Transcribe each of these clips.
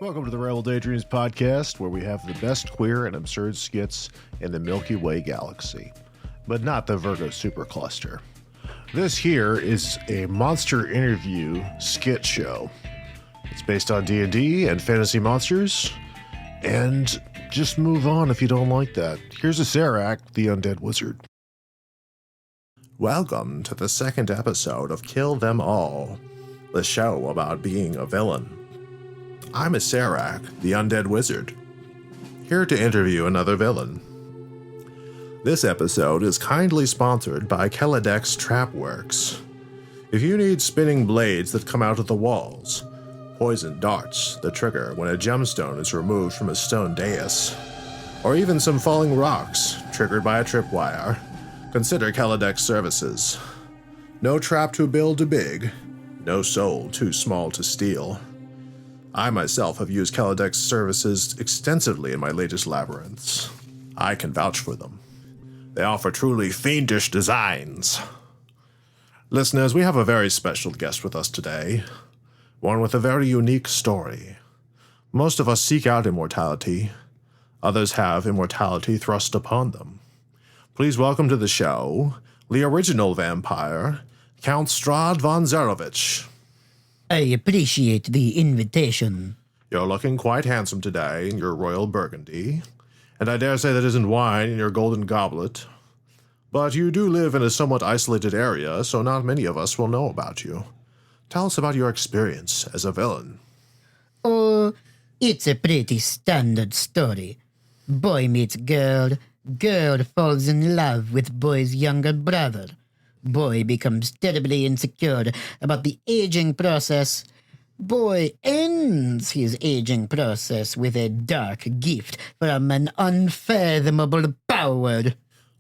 Welcome to the Rebel Daydreams podcast, where we have the best queer and absurd skits in the Milky Way Galaxy, but not the Virgo Supercluster. This here is a monster interview skit show. It's based on D&D and fantasy monsters, and just move on if you don't like that. Here's a Serac, the undead wizard. Welcome to the second episode of Kill Them All, the show about being a villain. I'm a Serac, the undead wizard, here to interview another villain. This episode is kindly sponsored by Kelledex Trapworks. If you need spinning blades that come out of the walls, poison darts that trigger when a gemstone is removed from a stone dais, or even some falling rocks triggered by a tripwire, consider Kelledex services. No trap too big to big, no soul too small to steal. I myself have used Kelledex services extensively in my latest labyrinths. I can vouch for them. They offer truly fiendish designs. Listeners, we have a very special guest with us today, one with a very unique story. Most of us seek out immortality. Others have immortality thrust upon them. Please welcome to the show, the original vampire, Count Strahd Von Zarovich. I appreciate the invitation. You're looking quite handsome today in your royal burgundy, and I dare say that isn't wine in your golden goblet. But you do live in a somewhat isolated area, so not many of us will know about you. Tell us about your experience as a villain. Oh, it's a pretty standard story. Boy meets girl, girl falls in love with boy's younger brother. Boy becomes terribly insecure about the aging process. Boy ends his aging process with a dark gift from an unfathomable power.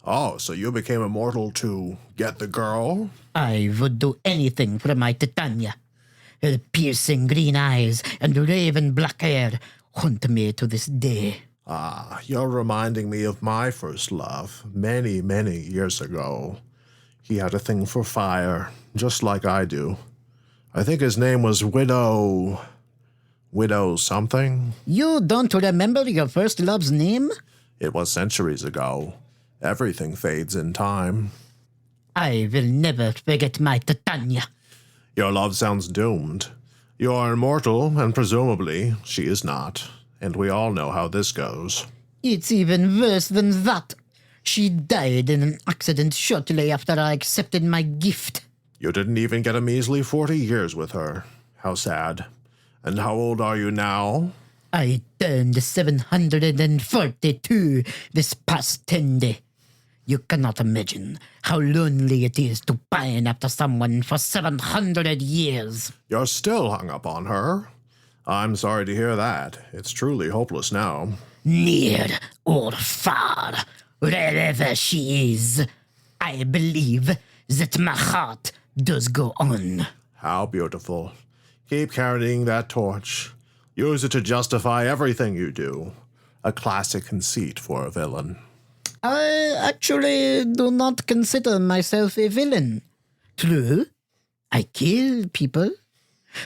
Oh, so you became immortal to get the girl? I would do anything for my Titania. Her piercing green eyes and raven black hair haunt me to this day. Ah, you're reminding me of my first love, many, many years ago. He had a thing for fire, just like I do. I think his name was Widow something? You don't remember your first love's name? It was centuries ago. Everything fades in time. I will never forget my Titania. Your love sounds doomed. You are immortal, and presumably she is not. And we all know how this goes. It's even worse than that. She died in an accident shortly after I accepted my gift. You didn't even get a measly 40 years with her. How sad. And how old are you now? I turned 742 this past 10 day. You cannot imagine how lonely it is to pine after someone for 700 years. You're still hung up on her. I'm sorry to hear that. It's truly hopeless now. Near or far, wherever she is, I believe that my heart does go on. How beautiful. Keep carrying that torch. Use it to justify everything you do. A classic conceit for a villain. I actually do not consider myself a villain. True, I kill people,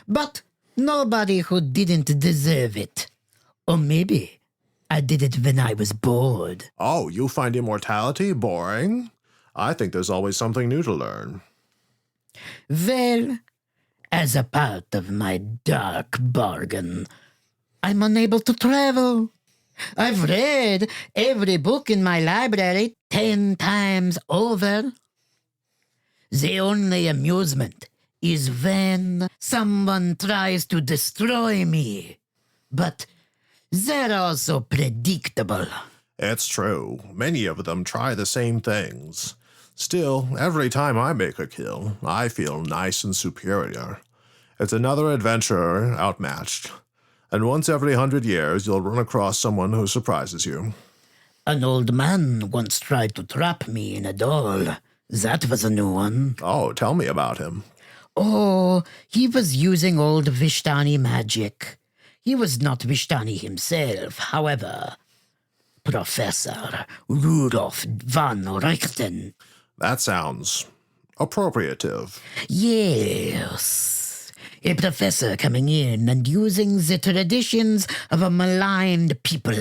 but nobody who didn't deserve it. Or maybe I did it when I was bored. Oh, you find immortality boring? I think there's always something new to learn. Well, as a part of my dark bargain, I'm unable to travel. I've read every book in my library 10 times over. The only amusement is when someone tries to destroy me. But they're also predictable. It's true. Many of them try the same things. Still, every time I make a kill, I feel nice and superior. It's another adventurer outmatched. And once every 100 years, you'll run across someone who surprises you. An old man once tried to trap me in a doll. That was a new one. Oh, tell me about him. Oh, he was using old Vishtani magic. He was not Vishtani himself, however. Professor Rudolf von Richten. That sounds appropriative. Yes. A professor coming in and using the traditions of a maligned people.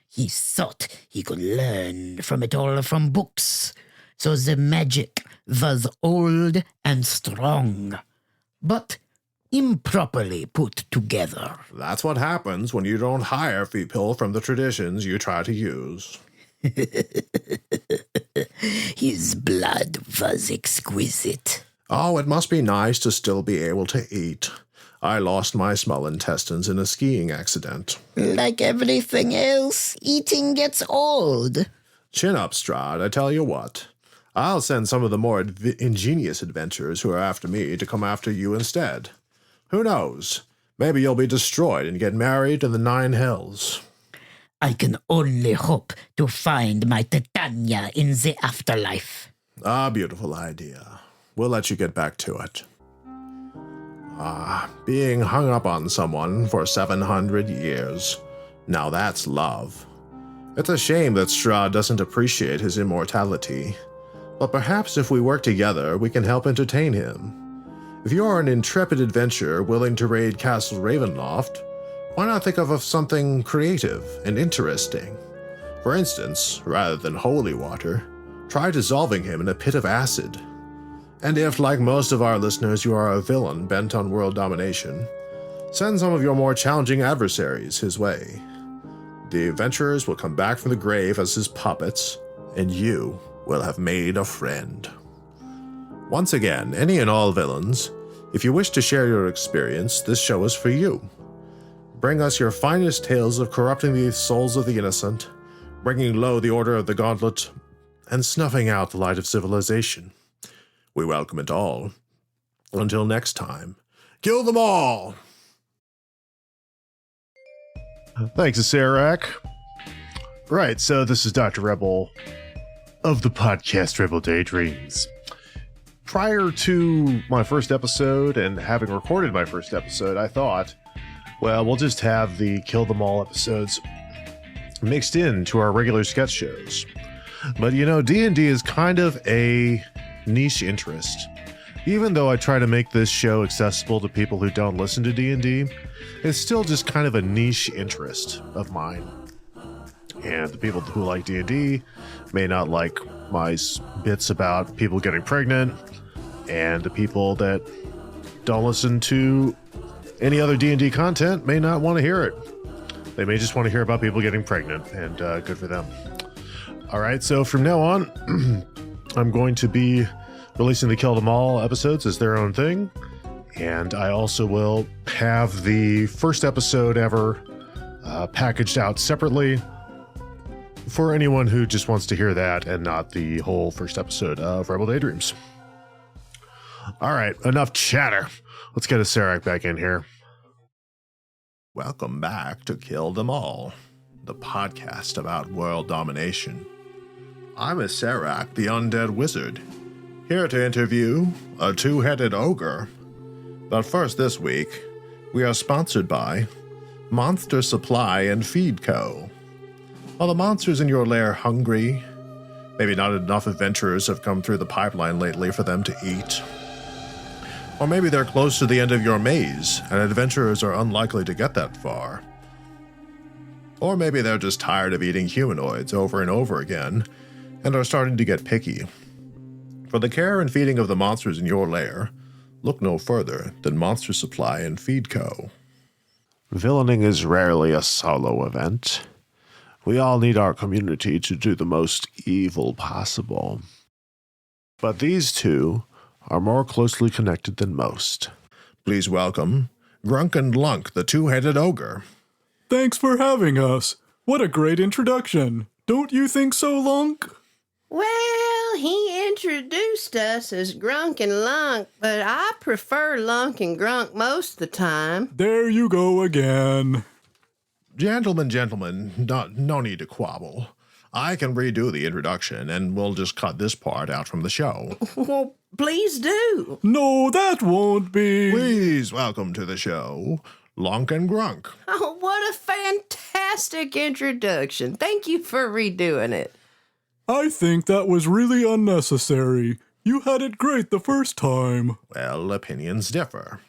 He thought he could learn from it all from books, so the magic was old and strong, but improperly put together. That's what happens when you don't hire people from the traditions you try to use. His blood was exquisite. Oh, it must be nice to still be able to eat. I lost my small intestines in a skiing accident. Like everything else, eating gets old. Chin up, Strahd, I tell you what. I'll send some of the more ingenious adventurers who are after me to come after you instead. Who knows? Maybe you'll be destroyed and get married in the 9 hells. I can only hope to find my Titania in the afterlife. Ah, beautiful idea. We'll let you get back to it. Being hung up on someone for 700 years. Now that's love. It's a shame that Strahd doesn't appreciate his immortality. But perhaps if we work together, we can help entertain him. If you're an intrepid adventurer willing to raid Castle Ravenloft, why not think of something creative and interesting? For instance, rather than holy water, try dissolving him in a pit of acid. And if, like most of our listeners, you are a villain bent on world domination, send some of your more challenging adversaries his way. The adventurers will come back from the grave as his puppets, and you will have made a friend. Once again, any and all villains, if you wish to share your experience, this show is for you. Bring us your finest tales of corrupting the souls of the innocent, bringing low the order of the gauntlet, and snuffing out the light of civilization. We welcome it all. Until next time, kill them all! Thanks, Sarac. Right, so this is Dr. Rebel of the podcast Rebel Daydreams. Prior to my first episode and having recorded my first episode, I thought, well, we'll just have the Kill Them All episodes mixed into our regular sketch shows. But you know, D&D is kind of a niche interest. Even though I try to make this show accessible to people who don't listen to D&D, it's still just kind of a niche interest of mine. And the people who like D&D may not like my bits about people getting pregnant, and the people that don't listen to any other D&D content may not want to hear it. They may just want to hear about people getting pregnant, and good for them. All right, so from now on, I'm going to be releasing the Kill Them All episodes as their own thing, and I also will have the first episode ever packaged out separately for anyone who just wants to hear that and not the whole first episode of Rebel Daydreams. All right, enough chatter. Let's get a Sarac back in here. Welcome back to Kill Them All, the podcast about world domination. I'm a Sarac, the undead wizard, here to interview a two-headed ogre. But first this week, we are sponsored by Monster Supply and Feed Co. Are the monsters in your lair hungry? Maybe not enough adventurers have come through the pipeline lately for them to eat. Or maybe they're close to the end of your maze, and adventurers are unlikely to get that far. Or maybe they're just tired of eating humanoids over and over again, and are starting to get picky. For the care and feeding of the monsters in your lair, look no further than Monster Supply and Feed Co. Villaining is rarely a solo event. We all need our community to do the most evil possible. But these two are more closely connected than most. Please welcome Ll-g-ll-g-ll-glaglagunk, the two-headed ogre. Thanks for having us. What a great introduction. Don't you think so, Lunk? Well, he introduced us as Grunk and Lunk, but I prefer Lunk and Grunk most of the time. There you go again. Gentlemen, no need to quabble. I can redo the introduction, and we'll just cut this part out from the show. Well, please do. No, that won't be. Please welcome to the show, Ll-g-ll-g-ll and Grunk. Oh, what a fantastic introduction. Thank you for redoing it. I think that was really unnecessary. You had it great the first time. Well, opinions differ.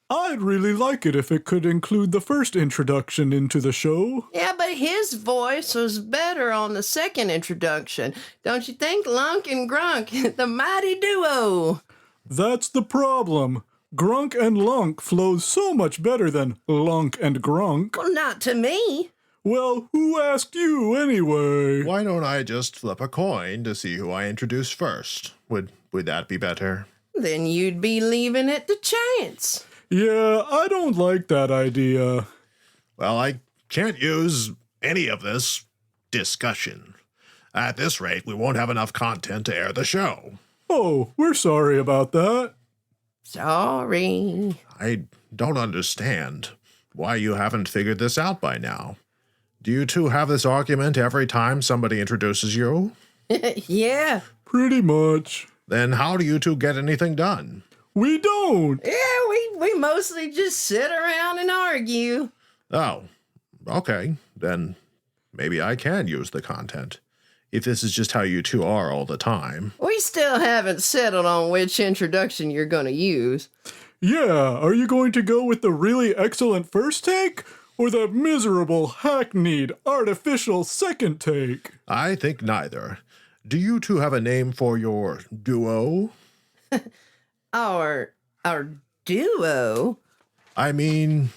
I'd really like it if it could include the first introduction into the show. Yeah, but his voice was better on the second introduction. Don't you think? Lunk and Grunk, the mighty duo. That's the problem. Grunk and Lunk flows so much better than Lunk and Grunk. Well, not to me. Well, who asked you anyway? Why don't I just flip a coin to see who I introduce first? Would that be better? Then you'd be leaving it to chance. Yeah, I don't like that idea. Well, I can't use any of this discussion. At this rate, we won't have enough content to air the show. Oh, we're sorry about that. Sorry. I don't understand why you haven't figured this out by now. Do you two have this argument every time somebody introduces you? Yeah. Pretty much. Then how do you two get anything done? We don't. Yeah, we mostly just sit around and argue. Oh, okay. Then maybe I can use the content. If this is just how you two are all the time. We still haven't settled on which introduction you're going to use. Yeah, are you going to go with the really excellent first take? Or the miserable, hackneyed, artificial second take? I think neither. Do you two have a name for your duo? Our duo? I mean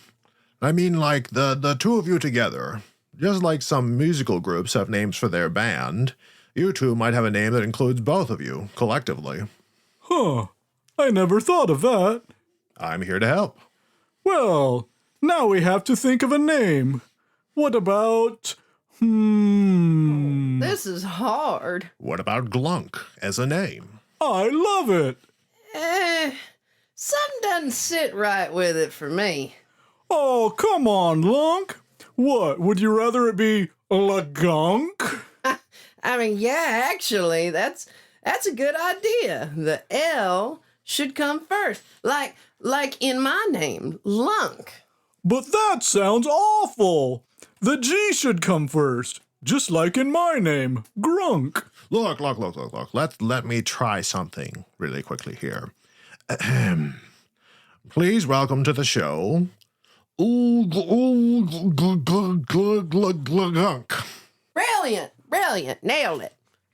like the two of you together. Just like some musical groups have names for their band, you two might have a name that includes both of you, collectively. Huh. I never thought of that. I'm here to help. Well, now we have to think of a name. What about... This is hard. What about Glunk as a name? I love it. Something doesn't sit right with it for me. Oh, come on, Lunk. What, would you rather it be Ll-g-ll-g-ll-gunk? I mean, yeah, actually, that's a good idea. The L should come first. Like in my name, Lunk. But that sounds awful. The G should come first, just like in my name, Grunk. Look. Let me try something really quickly here. Please welcome to the show, Ll-g-ll-g-ll-glaglagunk. Brilliant. Nailed it.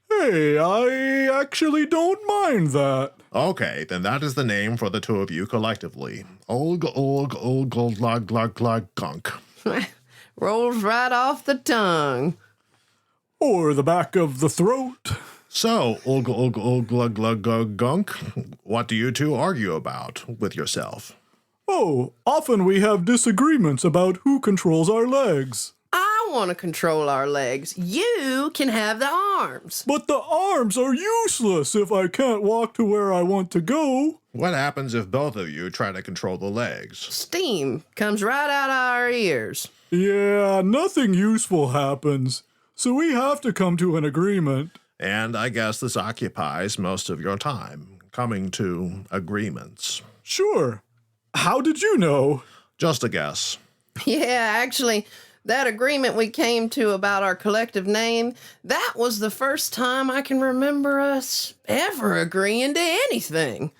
Hey, I actually don't mind that. Okay, then that is the name for the two of you collectively. Ll-g-ll-g-ll-glaglagunk. Rolls right off the tongue. Or the back of the throat. So, Ll-g-ll-g-ll-glaglagunk, what do you two argue about with yourself? Oh, often we have disagreements about who controls our legs. I want to control our legs. You can have the arms. But the arms are useless if I can't walk to where I want to go. What happens if both of you try to control the legs? Steam comes right out of our ears. Yeah, nothing useful happens. So we have to come to an agreement. And I guess this occupies most of your time, coming to agreements. Sure. How did you know? Just a guess. Yeah, actually, that agreement we came to about our collective name, that was the first time I can remember us ever agreeing to anything.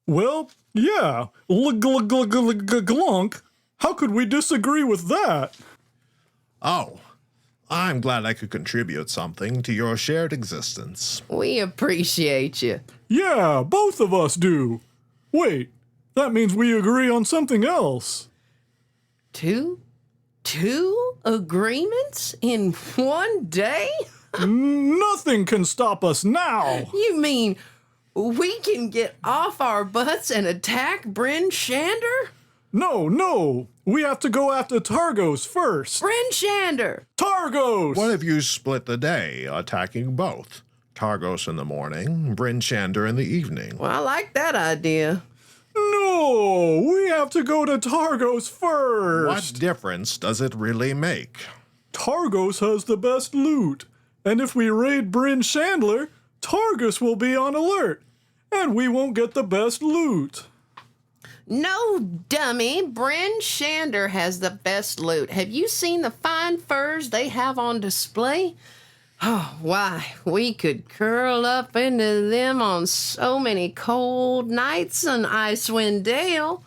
Well, yeah. Ll-g-ll-g-ll-g-ll-gunk. How could we disagree with that? Oh, I'm glad I could contribute something to your shared existence. We appreciate you. Yeah, both of us do. Wait, that means we agree on something else. Two agreements in one day? Nothing can stop us now. You mean we can get off our butts and attack Bryn Shander? No. We have to go after Targos first. Bryn Shander! Targos! What if you split the day, attacking both? Targos in the morning, Bryn Shander in the evening. Well, I like that idea. No, we have to go to Targos first. What difference does it really make? Targos has the best loot. And if we raid Bryn Chandler, Targos will be on alert. And we won't get the best loot. No, dummy. Bryn Shander has the best loot. Have you seen the fine furs they have on display? Oh, why, we could curl up into them on so many cold nights in Icewind Dale.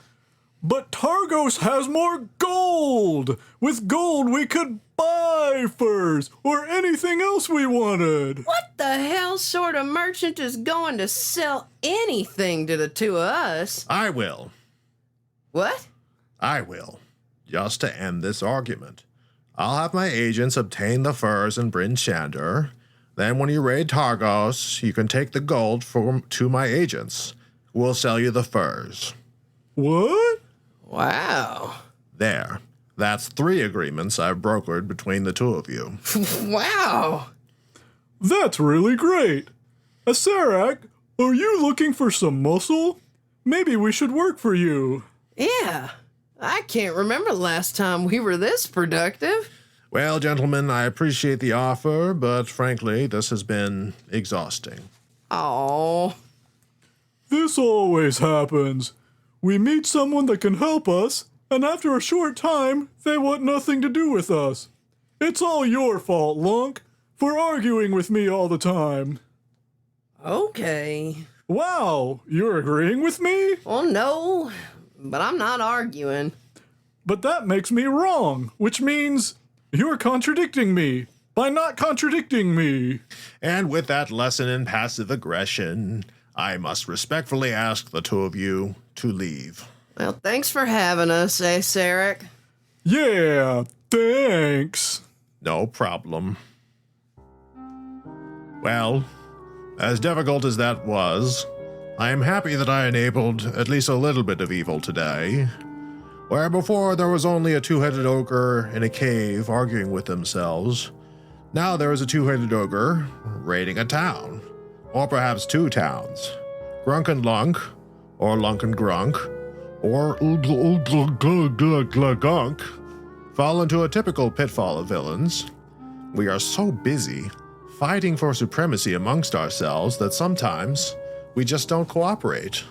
But Targos has more gold! With gold, we could buy furs or anything else we wanted. What the hell sort of merchant is going to sell anything to the two of us? I will. What? I will. Just to end this argument. I'll have my agents obtain the furs in Bryn Shander. Then when you raid Targos, you can take the gold to my agents. We'll sell you the furs. What? Wow. There. That's 3 agreements I've brokered between the two of you. Wow. That's really great. Asarak, are you looking for some muscle? Maybe we should work for you. Yeah. I can't remember the last time we were this productive. Well, gentlemen, I appreciate the offer, but frankly, this has been exhausting. Oh. This always happens. We meet someone that can help us, and after a short time, they want nothing to do with us. It's all your fault, Lunk, for arguing with me all the time. Okay. Wow, you're agreeing with me? Well, no, but I'm not arguing. But that makes me wrong, which means you're contradicting me by not contradicting me. And with that lesson in passive aggression, I must respectfully ask the two of you to leave. Well, thanks for having us, Sarek. Yeah, thanks. No problem. Well, as difficult as that was, I am happy that I enabled at least a little bit of evil today. Where before there was only a 2-headed ogre in a cave arguing with themselves, now there is a 2-headed ogre raiding a town. Or perhaps 2 towns. Grunk and Lunk, or Lunk and Grunk, or Ll-g-ll-g-ll-glaglagunk fall into a typical pitfall of villains. We are so busy fighting for supremacy amongst ourselves that sometimes we just don't cooperate.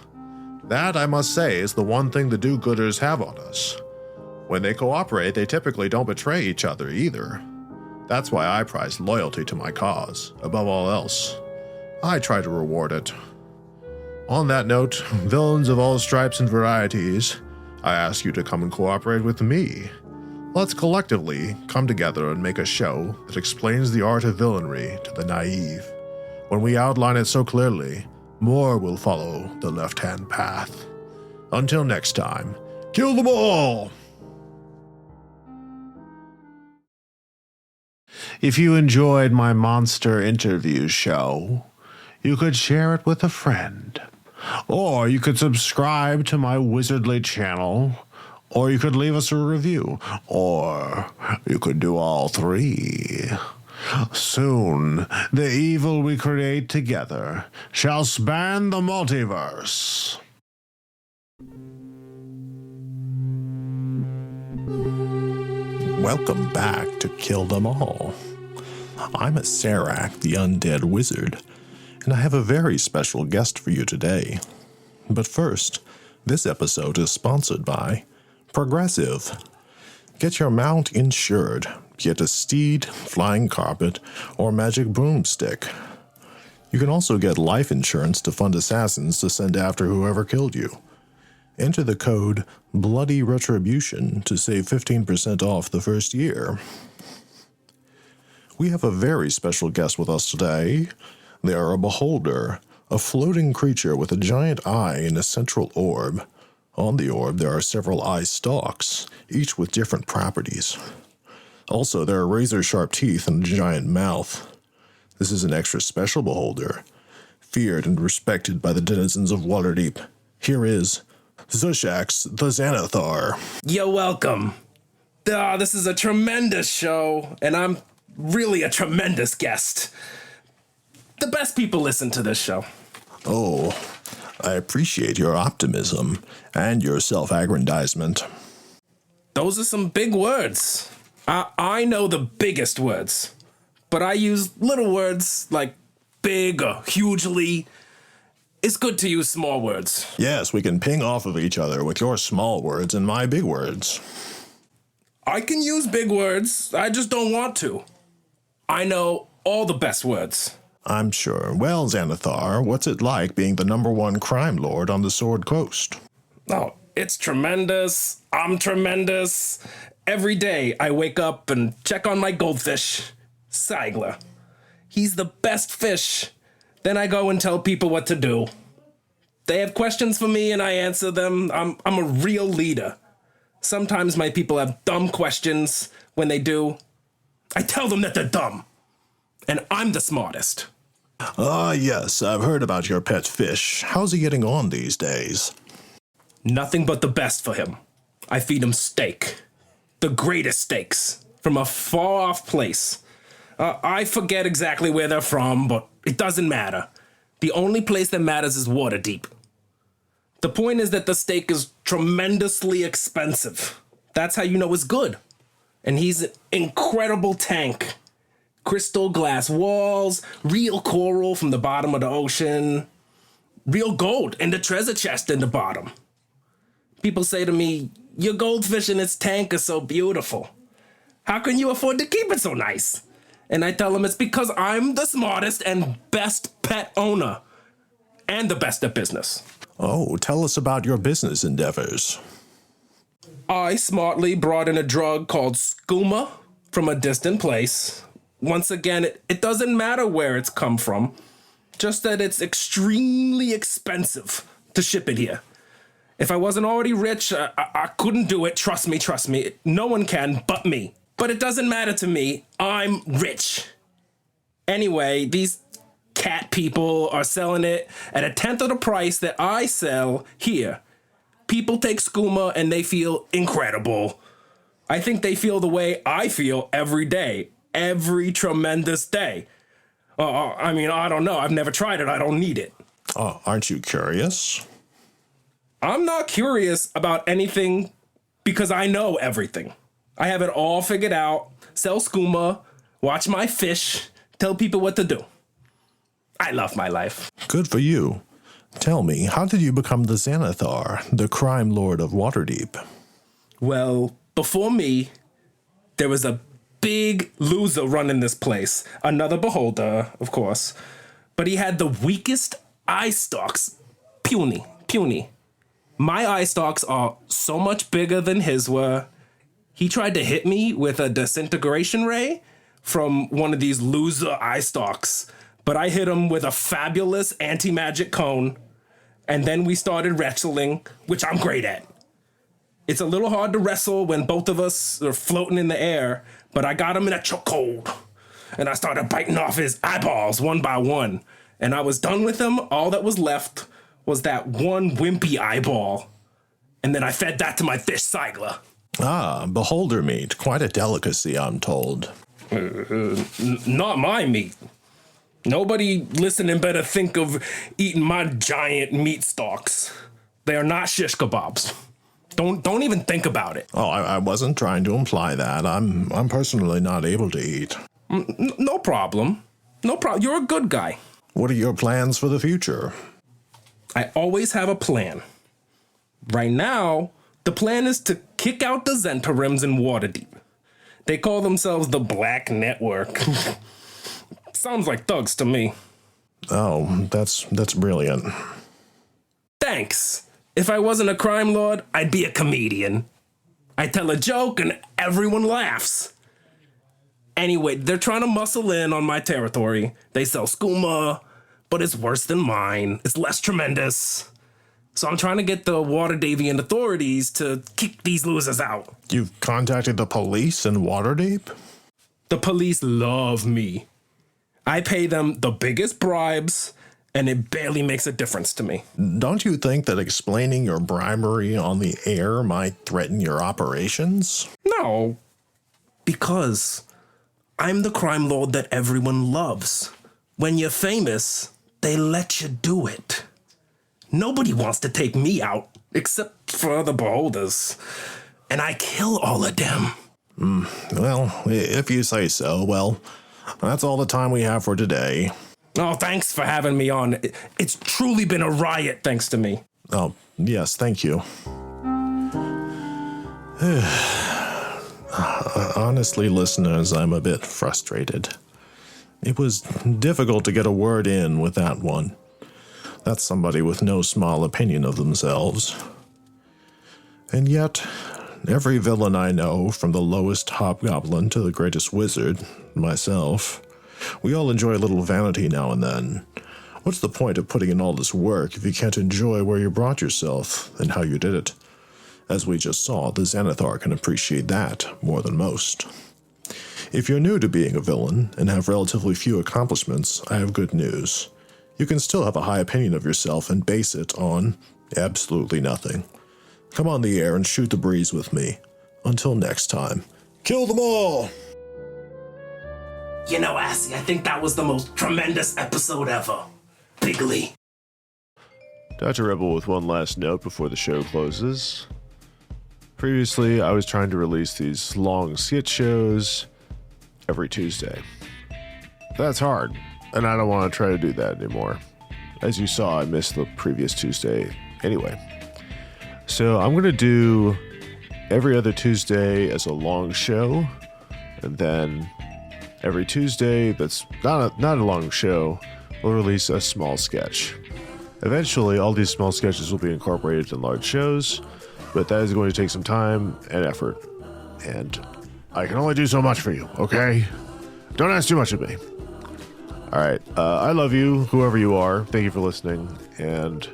That, I must say, is the one thing the do-gooders have on us. When they cooperate, they typically don't betray each other either. That's why I prize loyalty to my cause, above all else. I try to reward it. On that note, villains of all stripes and varieties, I ask you to come and cooperate with me. Let's collectively come together and make a show that explains the art of villainy to the naive. When we outline it so clearly, more will follow the left-hand path. Until next time, kill them all! If you enjoyed my monster interview show, you could share it with a friend. Or you could subscribe to my Wizardly channel. Or you could leave us a review. Or you could do all 3. Soon, the evil we create together shall span the multiverse. Welcome back to Kill Them All. I'm Sarak, the Undead Wizard, and I have a very special guest for you today. But first, this episode is sponsored by Progressive. Get your mount insured. Get a steed, flying carpet, or magic broomstick. You can also get life insurance to fund assassins to send after whoever killed you. Enter the code Bloody Retribution to save 15% off the first year. We have a very special guest with us today. They are a beholder, a floating creature with a giant eye in a central orb. On the orb, there are several eye stalks, each with different properties. Also, there are razor-sharp teeth and a giant mouth. This is an extra special beholder, feared and respected by the denizens of Waterdeep. Here is Zusshax the Xanathar. You're welcome. This is a tremendous show, and I'm really a tremendous guest. The best people listen to this show. Oh, I appreciate your optimism and your self-aggrandizement. Those are some big words. I know the biggest words, but I use little words like big or hugely. It's good to use small words. Yes, we can ping off of each other with your small words and my big words. I can use big words, I just don't want to. I know all the best words. I'm sure. Well, Xanathar, what's it like being the #1 crime lord on the Sword Coast? Oh, it's tremendous. I'm tremendous. Every day I wake up and check on my goldfish, Ll-g-ll-g-ll. He's the best fish. Then I go and tell people what to do. They have questions for me and I answer them. I'm a real leader. Sometimes my people have dumb questions. When they do, I tell them that they're dumb. And I'm the smartest. Ah, yes, I've heard about your pet fish. How's he getting on these days? Nothing but the best for him. I feed him steak. The greatest steaks. From a far-off place. I forget exactly where they're from, but it doesn't matter. The only place that matters is Waterdeep. The point is that the steak is tremendously expensive. That's how you know it's good. And he's an incredible tank. Crystal glass walls, real coral from the bottom of the ocean, real gold in the treasure chest in the bottom. People say to me, your goldfish in its tank is so beautiful. How can you afford to keep it so nice? And I tell them it's because I'm the smartest and best pet owner and the best at business. Oh, tell us about your business endeavors. I smartly brought in a drug called skooma from a distant place. Once again, it doesn't matter where it's come from, just that it's extremely expensive to ship it here. If I wasn't already rich, I couldn't do it. Trust me. No one can but me. But it doesn't matter to me. I'm rich. Anyway, these cat people are selling it at 1/10 of the price that I sell here. People take skooma and they feel incredible. I think they feel the way I feel every day. Every tremendous day. I don't know. I've never tried it. I don't need it. Oh, aren't you curious? I'm not curious about anything because I know everything. I have it all figured out. Sell skooma, watch my fish, tell people what to do. I love my life. Good for you. Tell me, how did you become the Xanathar, the crime lord of Waterdeep? Well, before me, there was a big loser running this place. Another beholder, of course. But he had the weakest eye stalks. Puny. My eye stalks are so much bigger than his were. He tried to hit me with a disintegration ray from one of these loser eye stalks. But I hit him with a fabulous anti-magic cone. And then we started wrestling, which I'm great at. It's a little hard to wrestle when both of us are floating in the air, but I got him in a chokehold. And I started biting off his eyeballs one by one. And I was done with him. All that was left was that one wimpy eyeball. And then I fed that to my fish, Ll-g-ll-g-ll. Ah, beholder meat. Quite a delicacy, I'm told. Not my meat. Nobody listening better think of eating my giant meat stalks. They are not shish kebabs. Don't even think about it. Oh, I wasn't trying to imply that. I'm personally not able to eat. No problem. You're a good guy. What are your plans for the future? I always have a plan. Right now, the plan is to kick out the Zentarims in Waterdeep. They call themselves the Black Network. Sounds like thugs to me. Oh, that's brilliant. Thanks. If I wasn't a crime lord, I'd be a comedian. I tell a joke and everyone laughs. Anyway, they're trying to muscle in on my territory. They sell skooma, but it's worse than mine. It's less tremendous. So I'm trying to get the Waterdevian authorities to kick these losers out. You've contacted the police in Waterdeep? The police love me. I pay them the biggest bribes, and it barely makes a difference to me. Don't you think that explaining your bribery on the air might threaten your operations? No, because I'm the crime lord that everyone loves. When you're famous, they let you do it. Nobody wants to take me out, except for the beholders. And I kill all of them. Well, if you say so, well, that's all the time we have for today. Oh, thanks for having me on. It's truly been a riot thanks to me. Oh, yes, thank you. Honestly, listeners, I'm a bit frustrated. It was difficult to get a word in with that one. That's somebody with no small opinion of themselves. And yet, every villain I know, from the lowest hobgoblin to the greatest wizard, myself, we all enjoy a little vanity now and then. What's the point of putting in all this work if you can't enjoy where you brought yourself and how you did it? As we just saw, the Xanathar can appreciate that more than most. If you're new to being a villain and have relatively few accomplishments, I have good news. You can still have a high opinion of yourself and base it on absolutely nothing. Come on the air and shoot the breeze with me. Until next time, kill them all! You know, Assy, I think that was the most tremendous episode ever. Bigly. Dr. Rebel with one last note before the show closes. Previously, I was trying to release these long skit shows every Tuesday. That's hard, and I don't want to try to do that anymore. As you saw, I missed the previous Tuesday anyway. So I'm going to do every other Tuesday as a long show, and then every Tuesday that's not a long show, we'll release a small sketch. Eventually, all these small sketches will be incorporated in large shows, but that is going to take some time and effort. And I can only do so much for you, okay? Don't ask too much of me. All right, I love you, whoever you are. Thank you for listening, and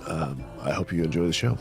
I hope you enjoy the show.